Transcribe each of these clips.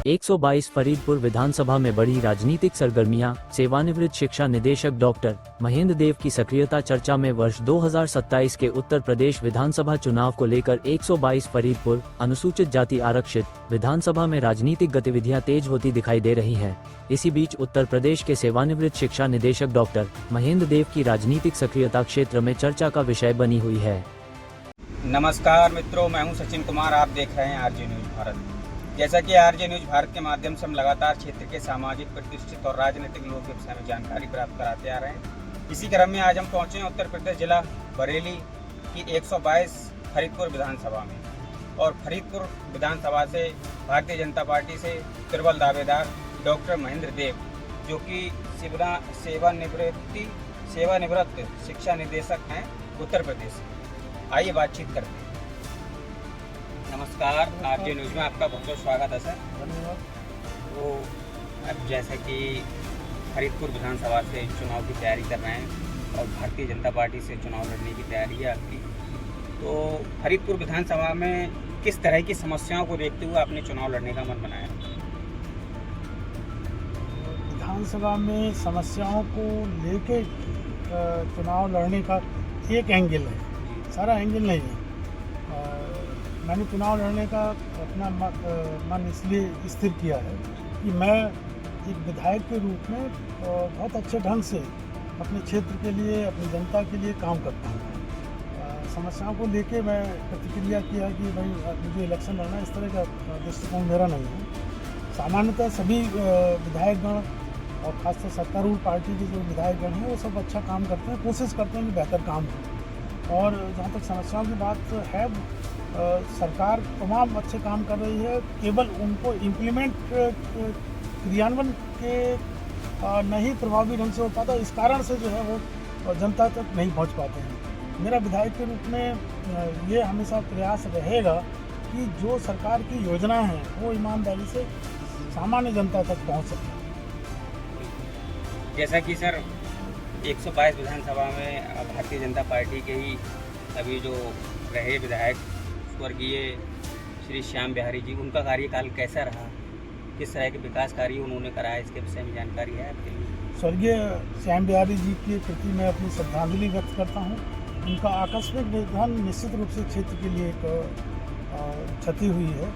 122 फरीदपुर विधानसभा में बढ़ी राजनीतिक सरगर्मियां। सेवानिवृत्त शिक्षा निदेशक डॉक्टर महेंद्र देव की सक्रियता चर्चा में। वर्ष 2027 के उत्तर प्रदेश विधानसभा चुनाव को लेकर 122 फरीदपुर अनुसूचित जाति आरक्षित विधानसभा में राजनीतिक गतिविधियां तेज होती दिखाई दे रही हैं। इसी बीच उत्तर प्रदेश के सेवानिवृत्त शिक्षा निदेशक डॉक्टर महेंद्र देव की राजनीतिक सक्रियता क्षेत्र में चर्चा का विषय बनी हुई है। नमस्कार मित्रों, मैं हूं सचिन कुमार। आप देख रहे हैं आरजे न्यूज भारत। जैसा कि आरजे न्यूज भारत के माध्यम से हम लगातार क्षेत्र के सामाजिक, प्रतिष्ठित और राजनीतिक लोगों के विषय में जानकारी प्राप्त कराते आ रहे हैं। इसी क्रम में आज हम पहुंचे हैं उत्तर प्रदेश जिला बरेली की 122 फरीदपुर विधानसभा में। और फरीदपुर विधानसभा से भारतीय जनता पार्टी से प्रबल दावेदार डॉक्टर महेंद्र देव, जो कि सेवानिवृत्त शिक्षा निदेशक हैं उत्तर प्रदेश से। आइए बातचीत करते हैं। नमस्कार, आरजे न्यूज में आपका बहुत बहुत स्वागत है सर। धन्यवाद। तो अब जैसे कि फरीदपुर विधानसभा से चुनाव की तैयारी कर रहे हैं और भारतीय जनता पार्टी से चुनाव लड़ने की तैयारी है आपकी, तो फरीदपुर विधानसभा में किस तरह की समस्याओं को देखते हुए आपने चुनाव लड़ने का मन बनाया? विधानसभा में समस्याओं को लेके चुनाव लड़ने का एक एंगल है, सारा एंगल नहीं है। मैंने चुनाव लड़ने का अपना मन इसलिए स्थिर किया है कि मैं एक विधायक के रूप में बहुत अच्छे ढंग से अपने क्षेत्र के लिए, अपनी जनता के लिए काम करता हूँ। समस्याओं को लेके मैं प्रतिक्रिया किया कि भाई मुझे इलेक्शन लड़ना, इस तरह का दृष्टिकोण मेरा नहीं है। सामान्यतः सभी विधायकगण और खासकर सत्तारूढ़ पार्टी के जो विधायकगण हैं वो सब अच्छा काम करते हैं, कोशिश करते हैं कि बेहतर काम हो। और जहाँ तक समस्याओं की बात है, सरकार तमाम अच्छे काम कर रही है, केवल उनको इम्प्लीमेंट क्रियान्वयन के नहीं प्रभावी ढंग से हो पाता। इस कारण से जो है वो जनता तक नहीं पहुंच पाते हैं। मेरा विधायक के रूप में ये हमेशा प्रयास रहेगा कि जो सरकार की योजनाएं हैं वो ईमानदारी से सामान्य जनता तक पहुंच सके। जैसा कि सर 122 विधानसभा में भारतीय जनता पार्टी के ही अभी जो रहे विधायक स्वर्गीय श्री श्याम बिहारी जी, उनका कार्यकाल कैसा रहा, किस तरह के विकास कार्य उन्होंने कराया, इसके विषय में जानकारी है आपके लिए? स्वर्गीय श्याम बिहारी जी के प्रति मैं अपनी श्रद्धांजलि व्यक्त करता हूं। उनका आकस्मिक निधन निश्चित रूप से क्षेत्र के लिए एक क्षति हुई है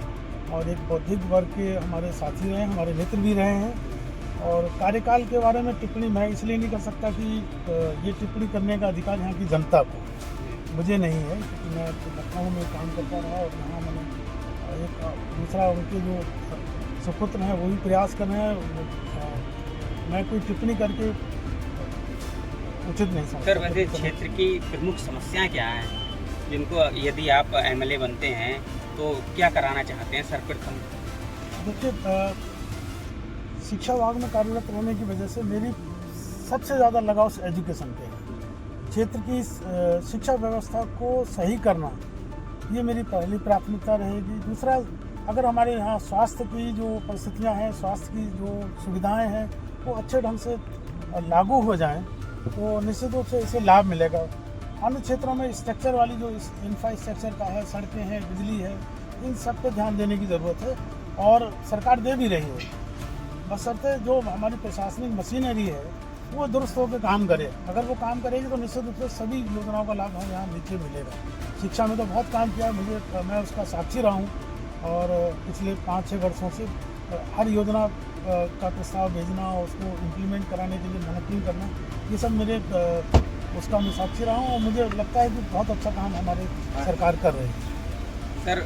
और एक बौद्धिक वर्ग के हमारे साथी रहे हैं, हमारे मित्र भी रहे हैं। और कार्यकाल के बारे में टिप्पणी मैं इसलिए नहीं कर सकता कि ये टिप्पणी करने का अधिकार यहाँ की जनता को, मुझे नहीं है, क्योंकि मैं लखनऊ में काम करता रहा और यहाँ मैंने एक दूसरा उनके जो सुपुत्र हैं वही प्रयास कर रहे हैं। मैं कोई टिप्पणी करके उचित नहीं समझता। सर, वैसे क्षेत्र की प्रमुख समस्याएं क्या हैं, जिनको यदि आप एमएलए बनते हैं तो क्या कराना चाहते हैं सर्वप्रथम? देखिए, शिक्षा विभाग में कार्यरत रहने की वजह से मेरी सबसे ज़्यादा लगाव एजुकेशन पे है। क्षेत्र की शिक्षा व्यवस्था को सही करना ये मेरी पहली प्राथमिकता रहेगी। दूसरा, अगर हमारे यहाँ स्वास्थ्य की जो परिस्थितियाँ हैं, स्वास्थ्य की जो सुविधाएं हैं वो अच्छे ढंग से लागू हो जाएं तो निश्चित रूप से इसे लाभ मिलेगा। अन्य क्षेत्रों में स्ट्रक्चर वाली जो इंफ्रास्ट्रक्चर का है, सड़कें हैं, बिजली है, इन सब पर ध्यान देने की ज़रूरत है और सरकार दे भी रही है। बशर्ते जो हमारी प्रशासनिक मशीनरी है वो दुरुस्त होकर काम करे। अगर वो काम करेगी तो निश्चित रूप से सभी योजनाओं का लाभ हमें यहाँ नीचे मिलेगा। शिक्षा में तो बहुत काम किया है, मैं उसका साक्षी रहा हूँ और पिछले 5-6 वर्षों से हर योजना का प्रस्ताव भेजना और उसको इम्प्लीमेंट कराने के लिए मॉनिटरिंग करना, ये सब मेरे उसका मैं साक्षी रहा हूँ और मुझे लगता है कि बहुत अच्छा काम हमारे सरकार कर रही है। सर,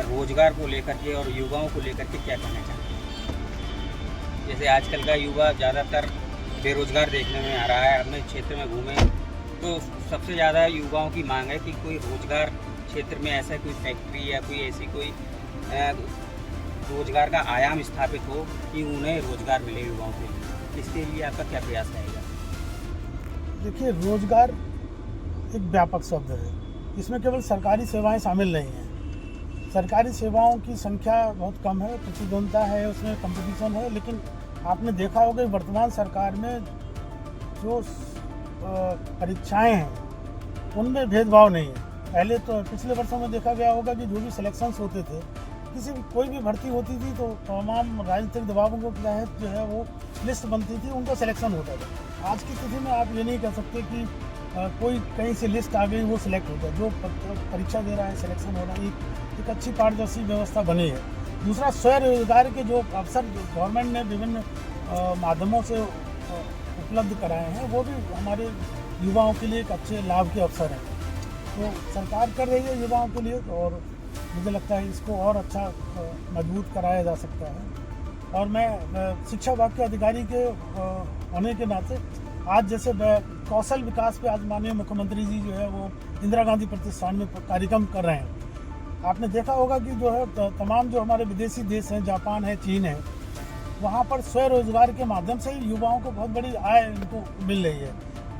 रोजगार को लेकर के और युवाओं को लेकर के क्या कहना चाहते हैं? जैसे आजकल का युवा ज़्यादातर बेरोजगार देखने में आ रहा है। अपने क्षेत्र में घूमे तो सबसे ज़्यादा युवाओं की मांग है कि कोई रोजगार क्षेत्र में ऐसा कोई फैक्ट्री या कोई ऐसी कोई रोजगार का आयाम स्थापित हो कि उन्हें रोजगार मिले युवाओं को। इसके लिए आपका क्या प्रयास रहेगा? देखिए, रोजगार एक व्यापक शब्द है, इसमें केवल सरकारी सेवाएं शामिल नहीं हैं। सरकारी सेवाओं की संख्या बहुत कम है, प्रतिद्वंद्विता है, उसमें कंपटीशन है, लेकिन आपने देखा होगा वर्तमान सरकार में जो परीक्षाएं हैं उनमें भेदभाव नहीं है। पहले तो पिछले वर्षों में देखा गया होगा कि जो भी सिलेक्शंस होते थे किसी भी कोई भी भर्ती होती थी तो तमाम राजनीतिक दबावों के तहत जो है वो लिस्ट बनती थी, उनका सिलेक्शन होता था। आज की स्थिति में आप ये नहीं कह सकते कि कोई कहीं से लिस्ट आ गई वो सिलेक्ट हो जाए। जो परीक्षा दे रहा है सिलेक्शन हो रहा है, एक अच्छी पारदर्शी व्यवस्था बनी है। दूसरा, स्वरोजगार के जो अवसर गवर्नमेंट ने विभिन्न माध्यमों से उपलब्ध कराए हैं वो भी हमारे युवाओं के लिए एक अच्छे लाभ के अवसर हैं। तो सरकार कर रही है युवाओं के लिए, और मुझे लगता है इसको और अच्छा मजबूत कराया जा सकता है। और मैं शिक्षा विभाग के अधिकारी के होने के नाते आज जैसे कौशल विकास पे आज माननीय मुख्यमंत्री जी जो है वो इंदिरा गांधी प्रतिष्ठान में कार्यक्रम कर रहे हैं। आपने देखा होगा कि जो है तमाम जो हमारे विदेशी देश हैं, जापान है, चीन है, वहाँ पर स्वरोजगार के माध्यम से ही युवाओं को बहुत बड़ी आय इनको मिल रही है।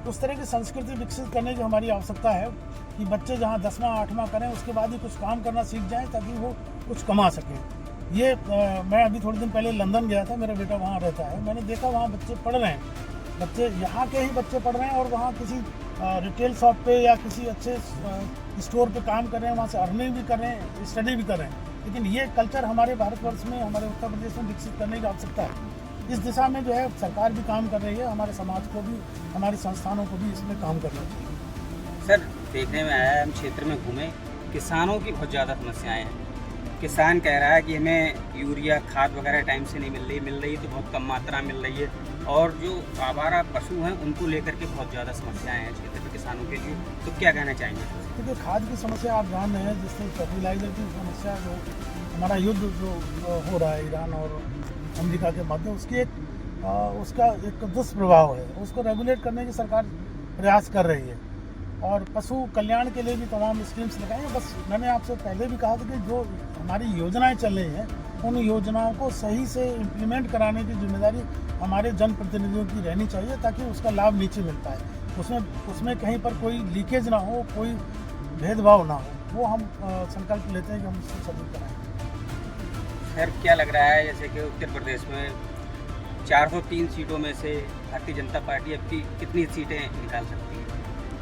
उस तरह की संस्कृति विकसित करने की हमारी आवश्यकता है कि बच्चे जहाँ 10वां 8वां करें उसके बाद ही कुछ काम करना सीख जाएं ताकि वो कुछ कमा सकें। ये मैं अभी थोड़े दिन पहले लंदन गया था, मेरा बेटा वहाँ रहता है, मैंने देखा वहाँ बच्चे पढ़ रहे हैं, बच्चे यहाँ के ही बच्चे पढ़ रहे हैं और वहाँ किसी रिटेल शॉप पे या किसी अच्छे स्टोर पे काम कर रहे हैं, वहाँ से अर्निंग भी कर रहे हैं, स्टडी भी कर रहे हैं। लेकिन ये कल्चर हमारे भारतवर्ष में, हमारे उत्तर प्रदेश में विकसित करने की आवश्यकता है। इस दिशा में जो है सरकार भी काम कर रही है, हमारे समाज को भी, हमारे संस्थानों को भी इसमें काम करना चाहिए। सर, देखने में आया, हम क्षेत्र में घूमे, किसानों की बहुत ज़्यादा समस्याएं हैं। किसान कह रहा है कि हमें यूरिया खाद वगैरह टाइम से नहीं मिल रही तो बहुत कम मात्रा मिल रही है, और जो आवारा पशु हैं उनको लेकर के बहुत ज़्यादा समस्याएं हैं क्षेत्र में किसानों के लिए। तो क्या कहना चाहेंगे? क्योंकि खाद की समस्या आप जान रहे हैं, जिससे फर्टिलाइजर की समस्या, जो हमारा युद्ध जो हो रहा है ईरान और अमेरिका के मध्य, उसकी उसका एक दुष्प्रभाव है। उसको रेगुलेट करने की सरकार प्रयास कर रही है और पशु कल्याण के लिए भी तमाम स्कीम्स लगाई हैं। बस मैंने आपसे पहले भी कहा था कि जो हमारी योजनाएं चल रही हैं उन योजनाओं को सही से इम्प्लीमेंट कराने की जिम्मेदारी हमारे जनप्रतिनिधियों की रहनी चाहिए ताकि उसका लाभ नीचे मिल पाए। उसमें कहीं पर कोई लीकेज ना हो, कोई भेदभाव ना हो, वो हम संकल्प लेते हैं कि हम उसको सभी कराएंगे। सर, क्या लग रहा है जैसे कि उत्तर प्रदेश में 403 सीटों में से भारतीय जनता पार्टी अब की कितनी सीटें निकाल सकती है?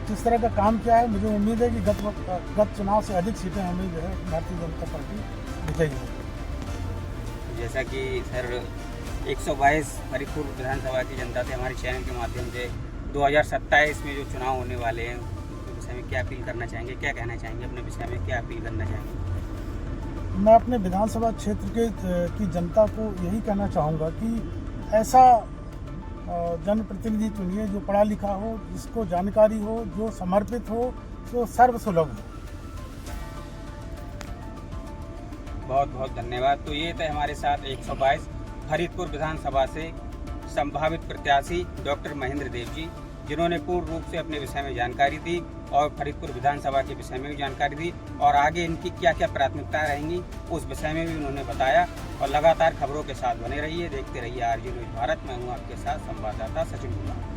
जिस तरह का काम किया है, मुझे उम्मीद है कि गत चुनाव से अधिक सीटें हमें जो है भारतीय जनता पार्टी जीतेगी। जैसा कि सर 122 फरीदपुर विधानसभा की जनता से हमारे चैनल के माध्यम से 2027 में जो चुनाव होने वाले हैं उनके विषय में क्या अपील करना चाहेंगे, क्या कहना चाहेंगे, अपने विषय में क्या अपील करना चाहेंगे? मैं अपने विधानसभा क्षेत्र की जनता को यही कहना चाहूँगा कि ऐसा जनप्रतिनिधि चुनिए जो पढ़ा लिखा हो, जिसको जानकारी हो, जो समर्पित हो, जो सर्वसुलभ हो। बहुत बहुत धन्यवाद। तो ये थे हमारे साथ 122 फरीदपुर विधानसभा से संभावित प्रत्याशी डॉक्टर महेंद्र देव जी, जिन्होंने पूर्ण रूप से अपने विषय में जानकारी दी और फरीदपुर विधानसभा के विषय में भी जानकारी दी और आगे इनकी क्या क्या प्राथमिकताएं रहेंगी उस विषय में भी उन्होंने बताया। और लगातार खबरों के साथ बने रहिए, देखते रहिए आरजे न्यूज़ भारत। मैं हूँ आपके साथ संवाददाता सचिन कुमार।